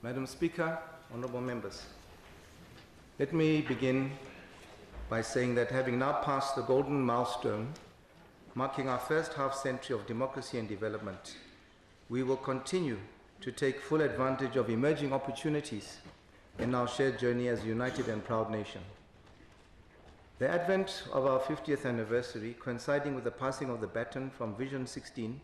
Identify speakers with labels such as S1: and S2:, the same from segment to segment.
S1: Madam Speaker, honorable members, let me begin by saying that having now passed the golden milestone, marking our first half-century of democracy and development, we will continue to take full advantage of emerging opportunities in our shared journey as a united and proud nation. The advent of our 50th anniversary, coinciding with the passing of the baton from Vision 16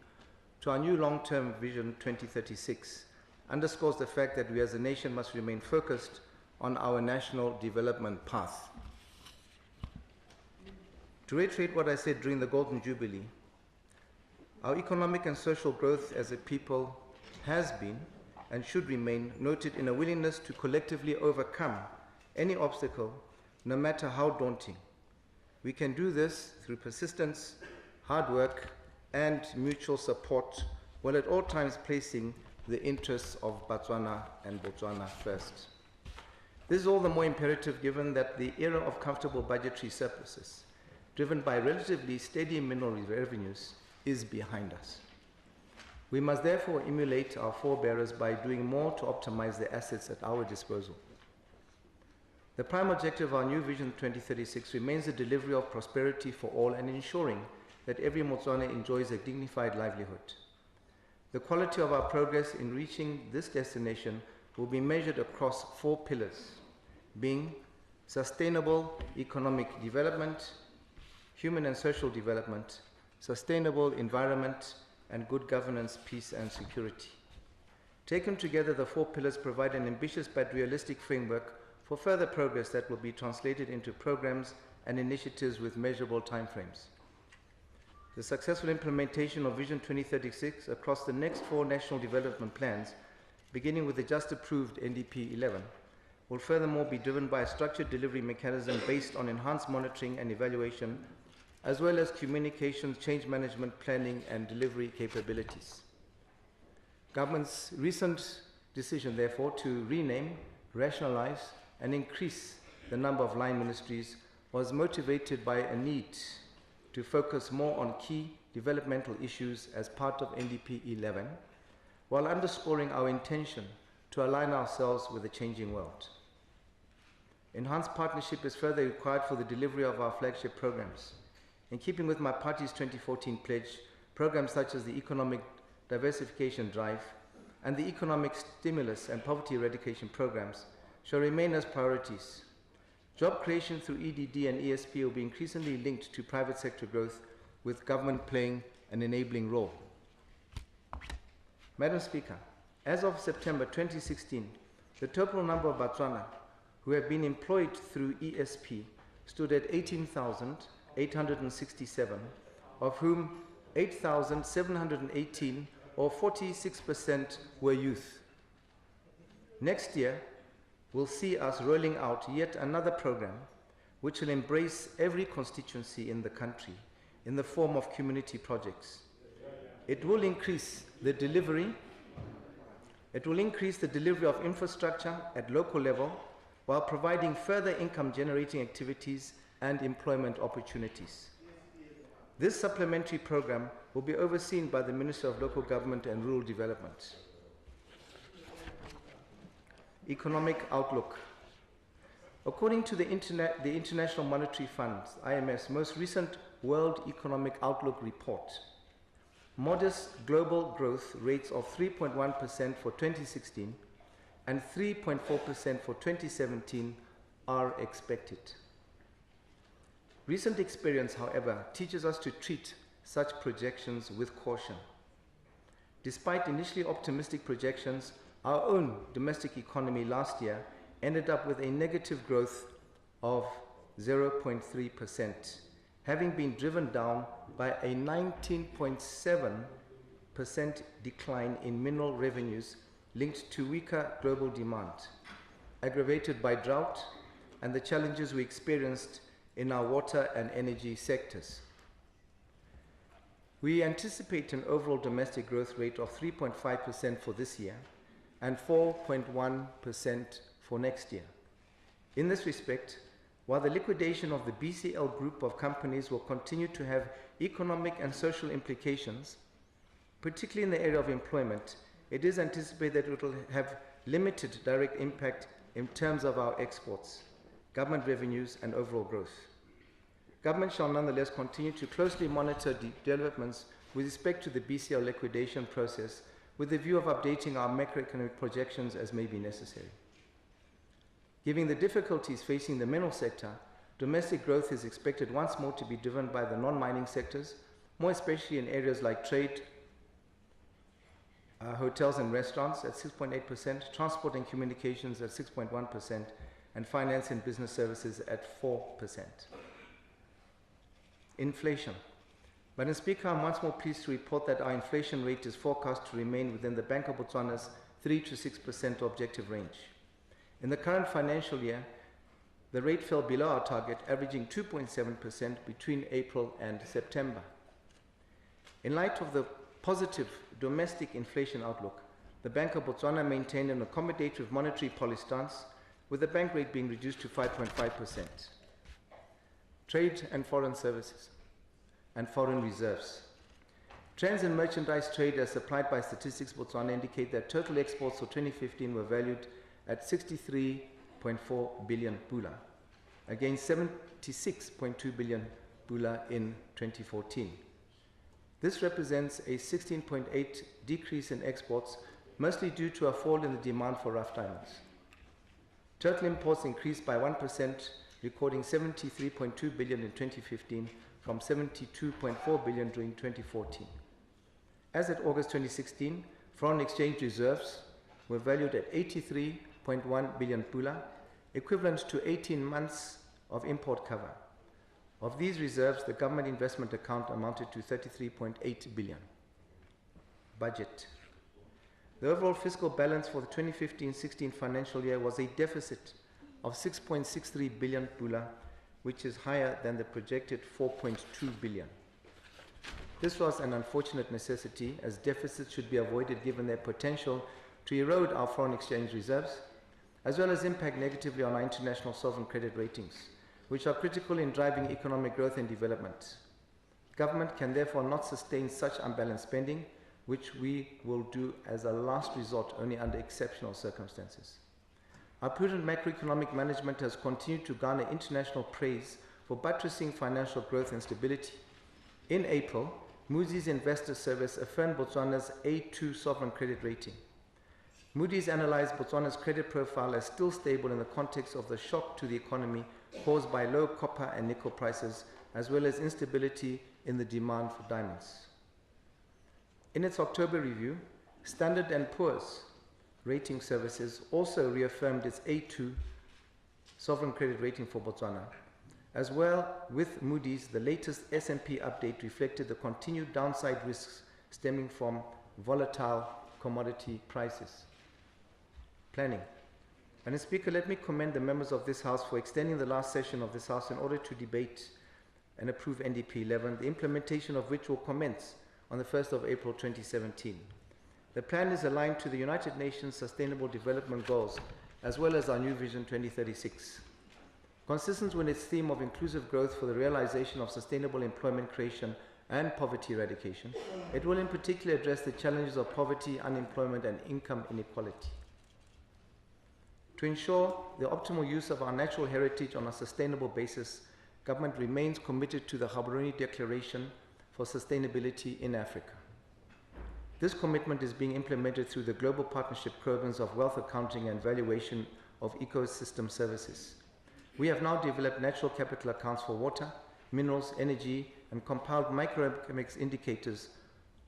S1: to our new long-term Vision 2036, underscores the fact that we as a nation must remain focused on our national development path. To reiterate what I said during the Golden Jubilee, our economic and social growth as a people has been and should remain noted in a willingness to collectively overcome any obstacle, no matter how daunting. We can do this through persistence, hard work, and mutual support, while at all times placing the interests of Botswana and Botswana first. This is all the more imperative given that the era of comfortable budgetary surpluses, driven by relatively steady mineral revenues, is behind us. We must therefore emulate our forebearers by doing more to optimize the assets at our disposal. The prime objective of our new Vision 2036 remains the delivery of prosperity for all and ensuring that every Motswana enjoys a dignified livelihood. The quality of our progress in reaching this destination will be measured across 4 pillars, being sustainable economic development, human and social development, sustainable environment, and good governance, peace, and security. Taken together, the 4 pillars provide an ambitious but realistic framework for further progress that will be translated into programs and initiatives with measurable timeframes. The successful implementation of Vision 2036 across the next 4 national development plans, beginning with the just approved NDP 11, will furthermore be driven by a structured delivery mechanism based on enhanced monitoring and evaluation, as well as communications, change management, planning, and delivery capabilities. Government's recent decision, therefore, to rename, rationalize, and increase the number of line ministries was motivated by a need to focus more on key developmental issues as part of NDP 11, while underscoring our intention to align ourselves with the changing world. Enhanced partnership is further required for the delivery of our flagship programs. In keeping with my party's 2014 pledge, programs such as the Economic Diversification Drive and the Economic Stimulus and Poverty Eradication programs shall remain as priorities. Job creation through EDD and ESP will be increasingly linked to private sector growth, with government playing an enabling role. Madam Speaker, as of September 2016, the total number of Botswana who have been employed through ESP stood at 18,867, of whom 8,718, or 46%, were youth. Next year will see us rolling out yet another program which will embrace every constituency in the country in the form of community projects. It will increase the delivery of infrastructure at local level while providing further income-generating activities and employment opportunities. This supplementary program will be overseen by the Minister of Local Government and Rural Development. Economic outlook. According to the International Monetary Fund's, IMF's, most recent World Economic Outlook report, modest global growth rates of 3.1% for 2016 and 3.4% for 2017 are expected. Recent experience, however, teaches us to treat such projections with caution. Despite initially optimistic projections, our own domestic economy last year ended up with a negative growth of 0.3%, having been driven down by a 19.7% decline in mineral revenues linked to weaker global demand, aggravated by drought and the challenges we experienced in our water and energy sectors. We anticipate an overall domestic growth rate of 3.5% for this year and 4.1% for next year. In this respect, while the liquidation of the BCL group of companies will continue to have economic and social implications, particularly in the area of employment, it is anticipated that it will have limited direct impact in terms of our exports, government revenues, and overall growth. Government shall nonetheless continue to closely monitor developments with respect to the BCL liquidation process with the view of updating our macroeconomic projections as may be necessary. Given the difficulties facing the mineral sector, domestic growth is expected once more to be driven by the non-mining sectors, more especially in areas like trade, hotels and restaurants at 6.8%, transport and communications at 6.1%, and finance and business services at 4%. Inflation. Madam Speaker, I'm once more pleased to report that our inflation rate is forecast to remain within the Bank of Botswana's 3 to 6% objective range. In the current financial year, the rate fell below our target, averaging 2.7% between April and September. In light of the positive domestic inflation outlook, the Bank of Botswana maintained an accommodative monetary policy stance, with the bank rate being reduced to 5.5%. Trade and foreign services and foreign reserves. Trends in merchandise trade as supplied by Statistics Botswana indicate that total exports for 2015 were valued at 63.4 billion pula, against 76.2 billion pula in 2014. This represents a 16.8% decrease in exports, mostly due to a fall in the demand for rough diamonds. Total imports increased by 1%, recording 73.2 billion in 2015 from 72.4 billion during 2014. As at August 2016, foreign exchange reserves were valued at 83.1 billion pula, equivalent to 18 months of import cover. Of these reserves, the government investment account amounted to 33.8 billion. Budget. The overall fiscal balance for the 2015-16 financial year was a deficit of 6.63 billion pula, which is higher than the projected 4.2 billion. This was an unfortunate necessity, as deficits should be avoided given their potential to erode our foreign exchange reserves, as well as impact negatively on our international sovereign credit ratings, which are critical in driving economic growth and development. Government can therefore not sustain such unbalanced spending, which we will do as a last resort only under exceptional circumstances. Our prudent macroeconomic management has continued to garner international praise for buttressing financial growth and stability. In April, Moody's Investor Service affirmed Botswana's A2 sovereign credit rating. Moody's analyzed Botswana's credit profile as still stable in the context of the shock to the economy caused by low copper and nickel prices, as well as instability in the demand for diamonds. In its October review, Standard & Poor's Rating Services also reaffirmed its A2 sovereign credit rating for Botswana. As well, with Moody's, the latest S&P update reflected the continued downside risks stemming from volatile commodity prices. Planning. Madam Speaker, let me commend the members of this House for extending the last session of this House in order to debate and approve NDP 11, the implementation of which will commence on the 1st of April 2017. The plan is aligned to the United Nations Sustainable Development Goals, as well as our New Vision 2036. Consistent with its theme of inclusive growth for the realization of sustainable employment creation and poverty eradication, it will in particular address the challenges of poverty, unemployment, and income inequality. To ensure the optimal use of our natural heritage on a sustainable basis, government remains committed to the Gaborone Declaration for Sustainability in Africa. This commitment is being implemented through the Global Partnership Programs of Wealth Accounting and Valuation of Ecosystem Services. We have now developed natural capital accounts for water, minerals, energy, and compiled microeconomics indicators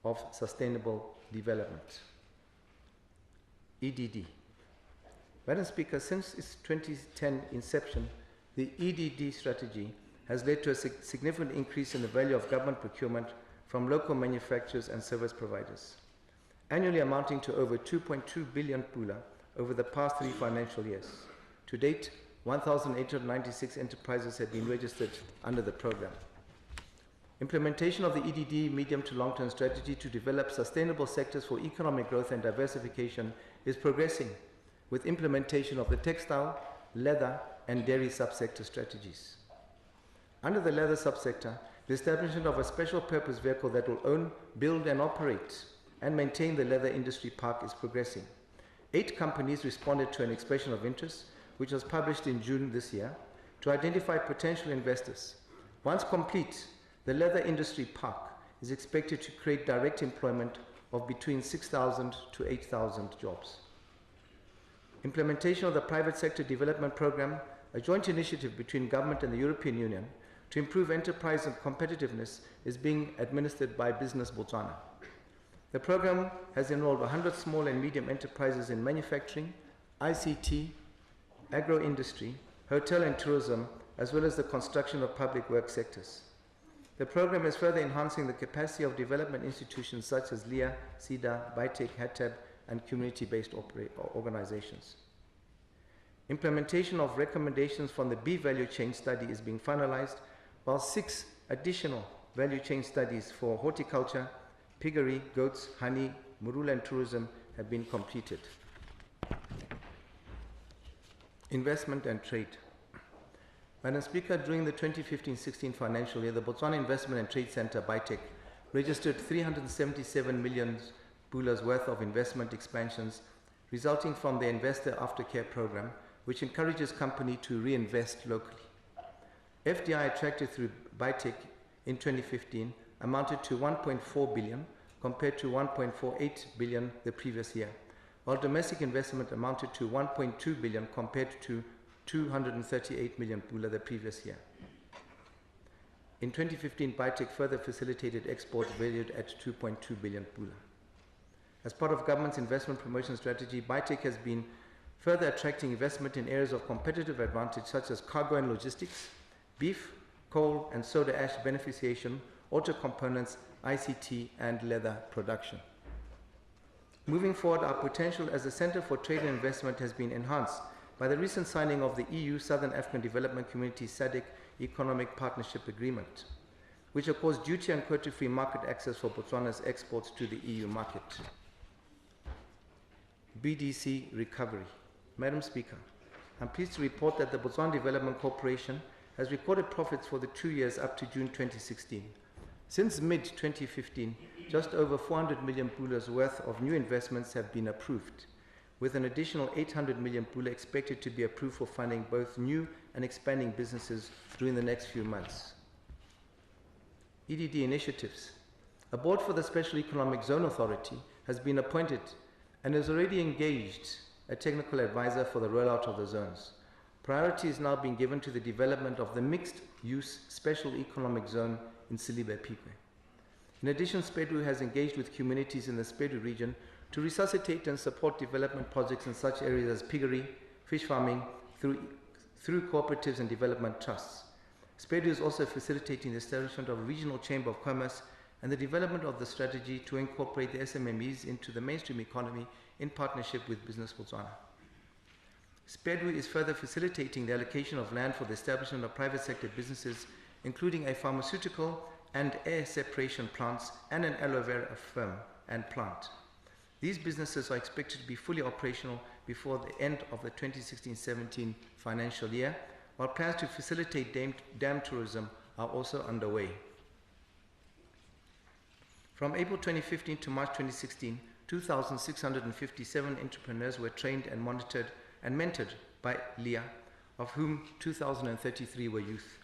S1: of sustainable development. EDD. Madam Speaker, since its 2010 inception, the EDD strategy has led to a significant increase in the value of government procurement from local manufacturers and service providers, annually amounting to over 2.2 billion pula over the past 3 financial years. To date, 1,896 enterprises have been registered under the program. Implementation of the EDD medium to long-term strategy to develop sustainable sectors for economic growth and diversification is progressing, with implementation of the textile, leather, and dairy subsector strategies. Under the leather subsector, the establishment of a special purpose vehicle that will own, build, and operate and maintain the leather industry park is progressing. 8 companies responded to an expression of interest, which was published in June this year, to identify potential investors. Once complete, the leather industry park is expected to create direct employment of between 6,000 to 8,000 jobs. Implementation of the Private Sector Development Programme, a joint initiative between government and the European Union to improve enterprise and competitiveness, is being administered by Business Botswana. The program has enrolled 100 small and medium enterprises in manufacturing, ICT, agro-industry, hotel and tourism, as well as the construction of public work sectors. The program is further enhancing the capacity of development institutions such as LIA, SIDA, BITEC, HATAB, and community-based organizations. Implementation of recommendations from the B value chain study is being finalized, while 6 additional value chain studies for horticulture, piggery, goats, honey, marula and tourism have been completed. Investment and trade. Madam Speaker, during the 2015-16 financial year, the Botswana Investment and Trade Centre, BITEC, registered 377 million bulas worth of investment expansions resulting from the Investor Aftercare program, which encourages companies to reinvest locally. FDI attracted through BITEC in 2015 amounted to 1.4 billion compared to 1.48 billion the previous year, while domestic investment amounted to 1.2 billion compared to 238 million pula the previous year. In 2015, BITEC further facilitated exports valued at 2.2 billion pula. As part of government's investment promotion strategy, BITEC has been further attracting investment in areas of competitive advantage such as cargo and logistics, beef, coal and soda ash beneficiation, auto components, ICT and leather production. Moving forward, our potential as a Centre for Trade and Investment has been enhanced by the recent signing of the EU Southern African Development Community SADC Economic Partnership Agreement, which accords duty and quota-free market access for Botswana's exports to the EU market. BDC recovery. Madam Speaker, I'm pleased to report that the Botswana Development Corporation has recorded profits for the 2 years up to June 2016. Since mid-2015, just over 400 million pulas worth of new investments have been approved, with an additional 800 million pula expected to be approved for funding both new and expanding businesses during the next few months. EDD initiatives. A board for the Special Economic Zone Authority has been appointed and has already engaged a technical advisor for the rollout of the zones. Priority is now being given to the development of the mixed-use special economic zone in Silibe-Pikwe. In addition, SPEDU has engaged with communities in the SPEDU region to resuscitate and support development projects in such areas as piggery, fish farming, through cooperatives and development trusts. SPEDU is also facilitating the establishment of a regional chamber of commerce and the development of the strategy to incorporate the SMMEs into the mainstream economy in partnership with Business Botswana. SPEDU is further facilitating the allocation of land for the establishment of private sector businesses, including a pharmaceutical and air separation plants and an aloe vera firm and plant. These businesses are expected to be fully operational before the end of the 2016-17 financial year, while plans to facilitate dam tourism are also underway. From April 2015 to March 2016, 2,657 entrepreneurs were trained and monitored and mentored by LIA, of whom 2,033 were youth.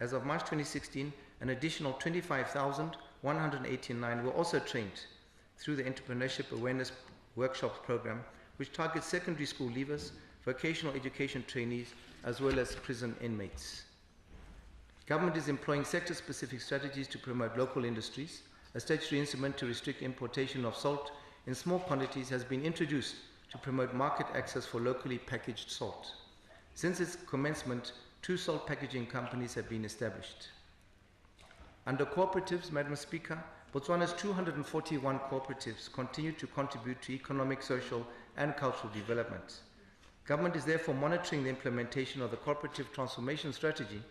S1: As of March 2016, an additional 25,189 were also trained through the Entrepreneurship Awareness Workshops program, which targets secondary school leavers, vocational education trainees, as well as prison inmates. Government is employing sector-specific strategies to promote local industries. A statutory instrument to restrict importation of salt in small quantities has been introduced to promote market access for locally packaged salt. Since its commencement, 2 salt packaging companies have been established. Under cooperatives, Madam Speaker, Botswana's 241 cooperatives continue to contribute to economic, social, and cultural development. Government is therefore monitoring the implementation of the cooperative transformation strategy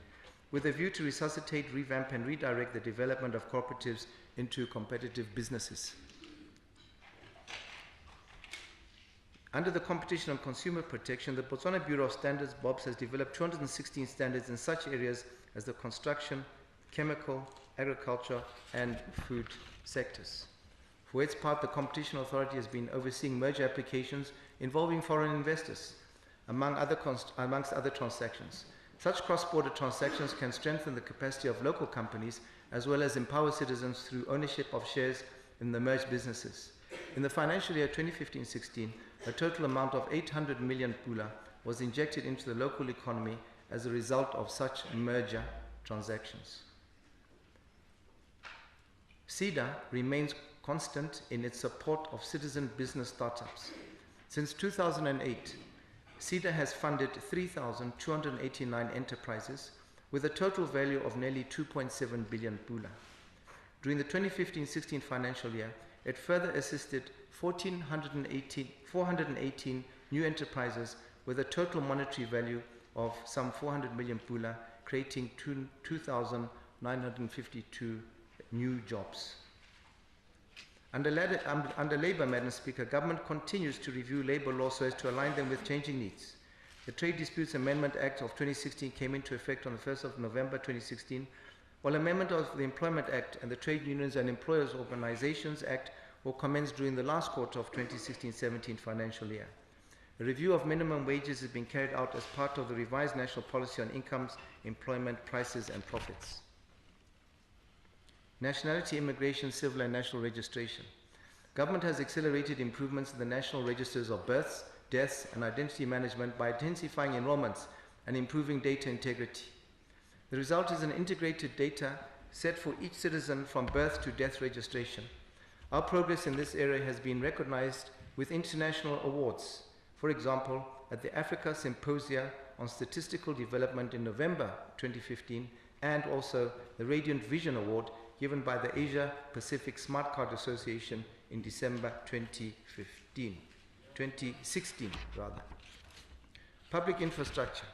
S1: with a view to resuscitate, revamp, and redirect the development of cooperatives into competitive businesses. Under the Competition and Consumer Protection, the Botswana Bureau of Standards, BOBS, has developed 216 standards in such areas as the construction, chemical, agriculture, and food sectors. For its part, the Competition Authority has been overseeing merger applications involving foreign investors, amongst other transactions. Such cross-border transactions can strengthen the capacity of local companies as well as empower citizens through ownership of shares in the merged businesses. In the financial year 2015-16, a total amount of 800 million pula was injected into the local economy as a result of such merger transactions. SEDA remains constant in its support of citizen business startups. Since 2008, SEDA has funded 3,289 enterprises with a total value of nearly 2.7 billion pula. During the 2015-16 financial year, it further assisted 418 new enterprises with a total monetary value of some 400 million pula, creating 2,952 new jobs. Under Labour, Madam Speaker, government continues to review labour laws so as to align them with changing needs. The Trade Disputes Amendment Act of 2016 came into effect on the 1st of November 2016, while amendment of the Employment Act and the Trade Unions and Employers Organizations Act will commence during the last quarter of 2016-17 financial year. A review of minimum wages is being carried out as part of the revised national policy on incomes, employment, prices and profits. Nationality, immigration, civil and national registration. Government has accelerated improvements in the national registers of births, deaths and identity management by intensifying enrollments and improving data integrity. The result is an integrated data set for each citizen from birth to death registration. Our progress in this area has been recognized with international awards. For example, at the Africa Symposia on Statistical Development in November 2015 and also the Radiant Vision Award given by the Asia Pacific Smart Card Association in December 2016 rather. Public infrastructure.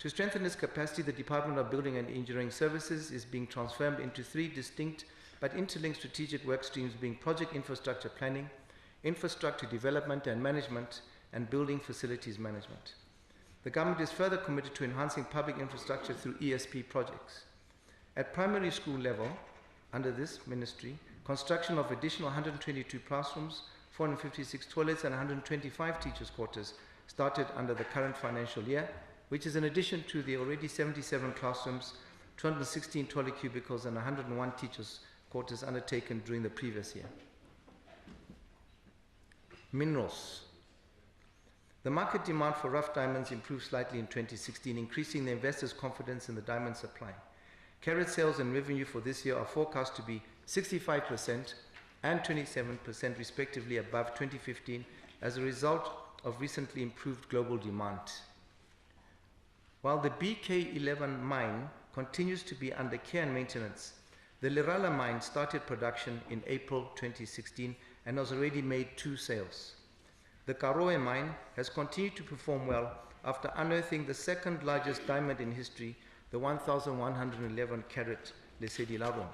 S1: To strengthen its capacity, the Department of Building and Engineering Services is being transformed into 3 distinct but interlinked strategic work streams, being project infrastructure planning, infrastructure development and management, and building facilities management. The government is further committed to enhancing public infrastructure through ESP projects. At primary school level, under this ministry, construction of additional 122 classrooms, 456 toilets and 125 teachers' quarters started under the current financial year, which is in addition to the already 77 classrooms, 216 toilet cubicles and 101 teachers' quarters undertaken during the previous year. Minerals. The market demand for rough diamonds improved slightly in 2016, increasing the investors' confidence in the diamond supply. Carat sales and revenue for this year are forecast to be 65% and 27% respectively above 2015 as a result of recently improved global demand. While the BK11 mine continues to be under care and maintenance, the Lerala mine started production in April 2016 and has already made 2 sales. The Karowe mine has continued to perform well after unearthing the 2nd largest diamond in history, the 1,111 carat Lesedi La Rona.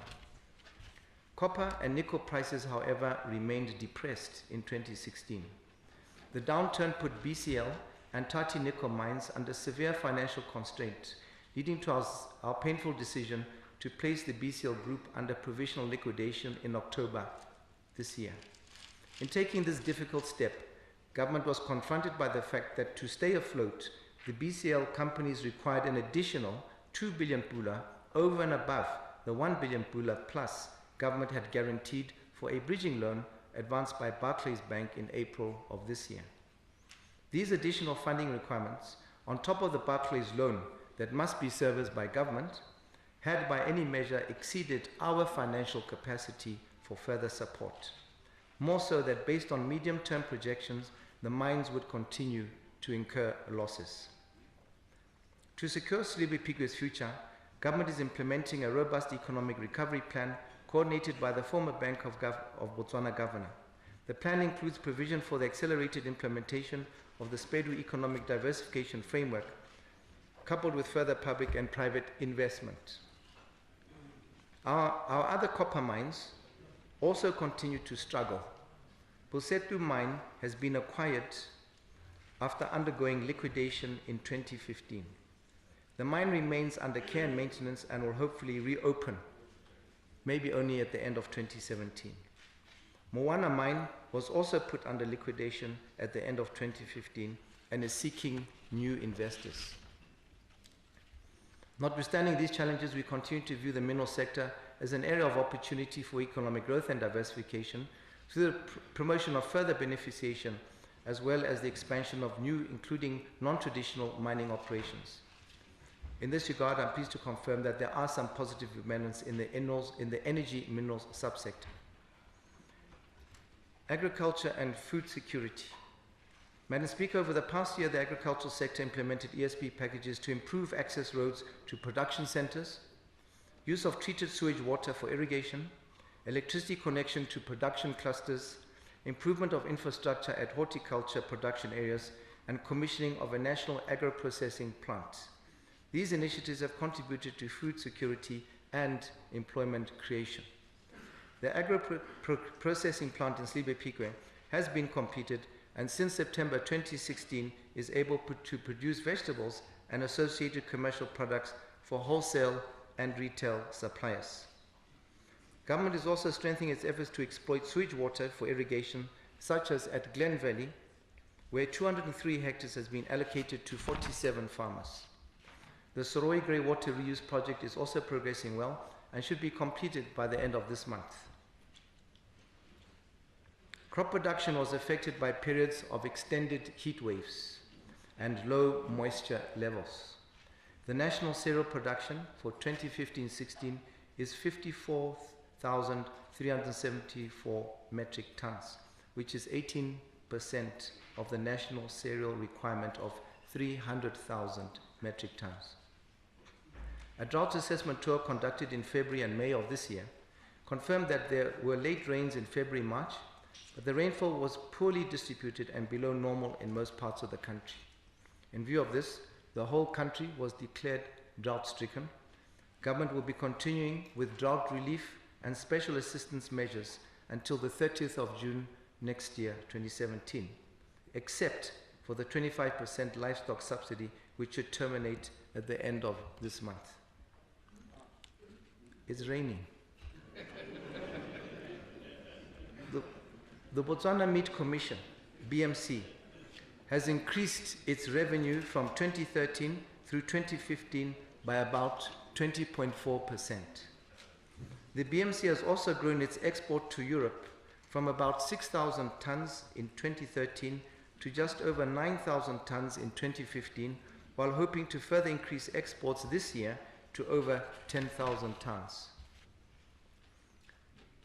S1: Copper and nickel prices, however, remained depressed in 2016. The downturn put BCL and Tati nickel mines under severe financial constraint, leading to our painful decision to place the BCL group under provisional liquidation in October this year. In taking this difficult step, government was confronted by the fact that to stay afloat, the BCL companies required an additional 2 billion pula over and above the 1 billion pula plus government had guaranteed for a bridging loan advanced by Barclays Bank in April of this year. These additional funding requirements, on top of the Barclays loan that must be serviced by government, had by any measure exceeded our financial capacity for further support. More so that based on medium-term projections, the mines would continue to incur losses. To secure Silibi Pigue's future, government is implementing a robust economic recovery plan coordinated by the former Bank of Botswana governor. The plan includes provision for the accelerated implementation of the SPEDU Economic Diversification Framework, coupled with further public and private investment. Our other copper mines also continue to struggle. Bosetu mine has been acquired after undergoing liquidation in 2015. The mine remains under care and maintenance and will hopefully reopen, maybe only at the end of 2017. Moana Mine was also put under liquidation at the end of 2015 and is seeking new investors. Notwithstanding these challenges, we continue to view the mineral sector as an area of opportunity for economic growth and diversification through the promotion of further beneficiation as well as the expansion of new, including non-traditional mining operations. In this regard, I'm pleased to confirm that there are some positive developments in the energy minerals subsector. Agriculture and food security. Madam Speaker, over the past year, the agricultural sector implemented ESP packages to improve access roads to production centers, use of treated sewage water for irrigation, electricity connection to production clusters, improvement of infrastructure at horticulture production areas, and commissioning of a national agro-processing plant. These initiatives have contributed to food security and employment creation. The agro-processing plant in Slibe Pikwe has been completed and since September 2016 is able to produce vegetables and associated commercial products for wholesale and retail suppliers. Government is also strengthening its efforts to exploit sewage water for irrigation, such as at Glen Valley, where 203 hectares has been allocated to 47 farmers. The Soroi Grey Water Reuse Project is also progressing well and should be completed by the end of this month. Crop production was affected by periods of extended heat waves and low moisture levels. The national cereal production for 2015-16 is 54,374 metric tons, which is 18% of the national cereal requirement of 300,000 metric tons. A drought assessment tour conducted in February and May of this year confirmed that there were late rains in February-March, but the rainfall was poorly distributed and below normal in most parts of the country. In view of this, the whole country was declared drought-stricken. Government will be continuing with drought relief and special assistance measures until the 30th of June next year, 2017, except for the 25% livestock subsidy, which should terminate at the end of this month. It's raining. The Botswana Meat Commission, BMC, has increased its revenue from 2013 through 2015 by about 20.4%. The BMC has also grown its export to Europe from about 6,000 tons in 2013 to just over 9,000 tons in 2015, while hoping to further increase exports this year to over 10,000 tons.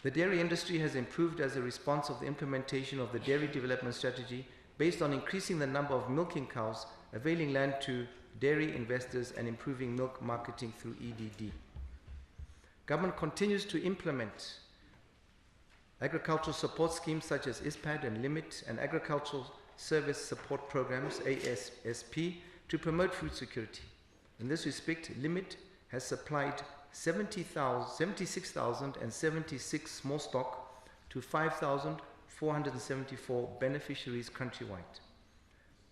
S1: The dairy industry has improved as a response of the implementation of the dairy development strategy based on increasing the number of milking cows, availing land to dairy investors, and improving milk marketing through EDD. Government continues to implement agricultural support schemes such as ISPAD and LIMIT and agricultural service support programs, ASSP, to promote food security. In this respect, LIMIT has supplied 76,076 small stock to 5,474 beneficiaries countrywide.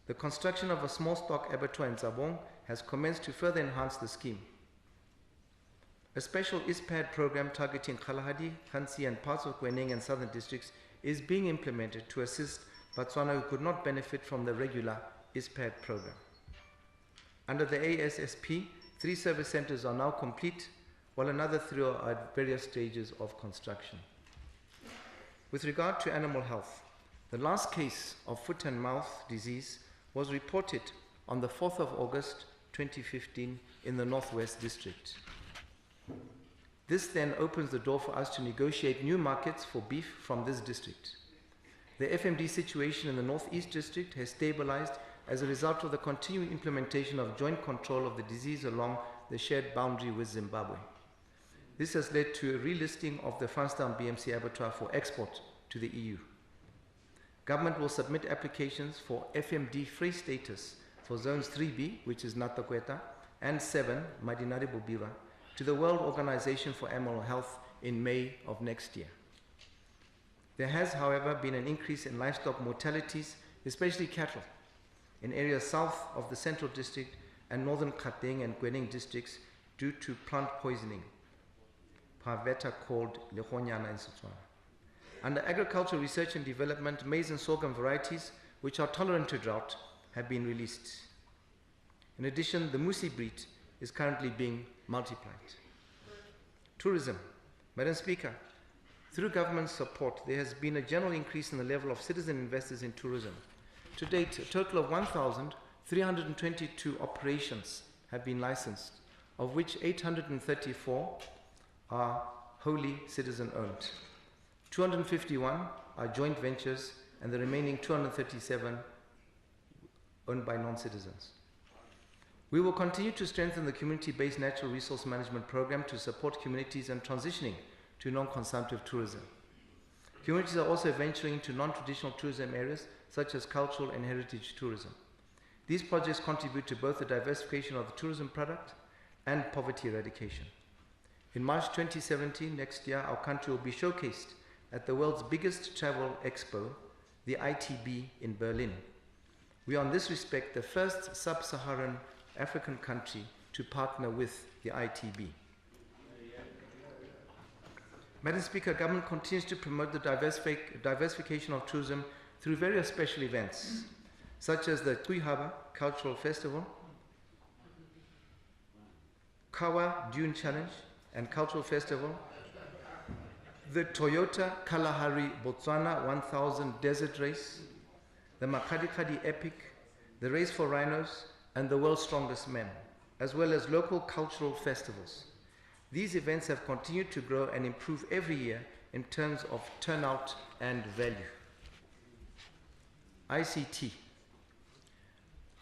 S1: The construction of a small stock abattoir in Zabong has commenced to further enhance the scheme. A special ISPAD program targeting Kalahari, Khansi, and parts of Kweneng and southern districts is being implemented to assist Botswana who could not benefit from the regular ISPAD program. Under the ASSP, 3 service centers are now complete, while another 3 are at various stages of construction. With regard to animal health, the last case of foot and mouth disease was reported on the 4th of August 2015 in the Northwest District. This then opens the door for us to negotiate new markets for beef from this district. The FMD situation in the Northeast District has stabilized as a result of the continuing implementation of joint control of the disease along the shared boundary with Zimbabwe. This has led to a relisting of the Franstown BMC abattoir for export to the EU. Government will submit applications for FMD-free status for Zones 3B, which is Natakweta, and 7, Madinari Bubira, to the World Organization for Animal Health in May of next year. There has, however, been an increase in livestock mortalities, especially cattle, in areas south of the Central District and northern Gauteng and Kweneng districts due to plant poisoning, Paveta called Lehonyana in Setswana. Under agricultural research and development, maize and sorghum varieties which are tolerant to drought have been released. In addition, the Musi breed is currently being multiplied. Tourism. Madam Speaker, through government support, there has been a general increase in the level of citizen investors in tourism. To date, a total of 1,322 operations have been licensed, of which 834 are wholly citizen-owned. 251 are joint ventures, and the remaining 237 owned by non-citizens. We will continue to strengthen the community-based natural resource management program to support communities in transitioning to non-consumptive tourism. Communities are also venturing into non-traditional tourism areas such as cultural and heritage tourism. These projects contribute to both the diversification of the tourism product and poverty eradication. In March 2017, next year, our country will be showcased at the world's biggest travel expo, the ITB in Berlin. We are in this respect the first sub-Saharan African country to partner with the ITB. Madam Speaker, government continues to promote the diversification of tourism through various special events, such as the Tuihaba Cultural Festival, Kawa Dune Challenge and Cultural Festival, the Toyota Kalahari Botswana 1000 Desert Race, the Makadikadi Epic, the Race for Rhinos, and the World's Strongest Men, as well as local cultural festivals. These events have continued to grow and improve every year in terms of turnout and value. ICT.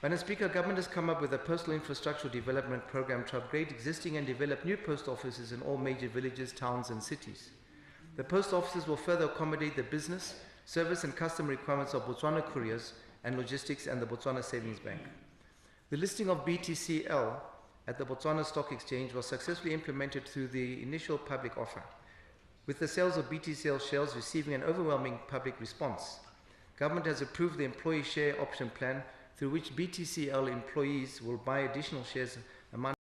S1: Madam Speaker, government has come up with a postal infrastructure development program to upgrade existing and develop new post offices in all major villages, towns, and cities. The post offices will further accommodate the business, service, and custom requirements of Botswana Couriers and Logistics and the Botswana Savings Bank. The listing of BTCL at the Botswana Stock Exchange was successfully implemented through the initial public offer, with the sales of BTCL shares receiving an overwhelming public response. Government has approved the employee share option plan through which BTCL employees will buy additional shares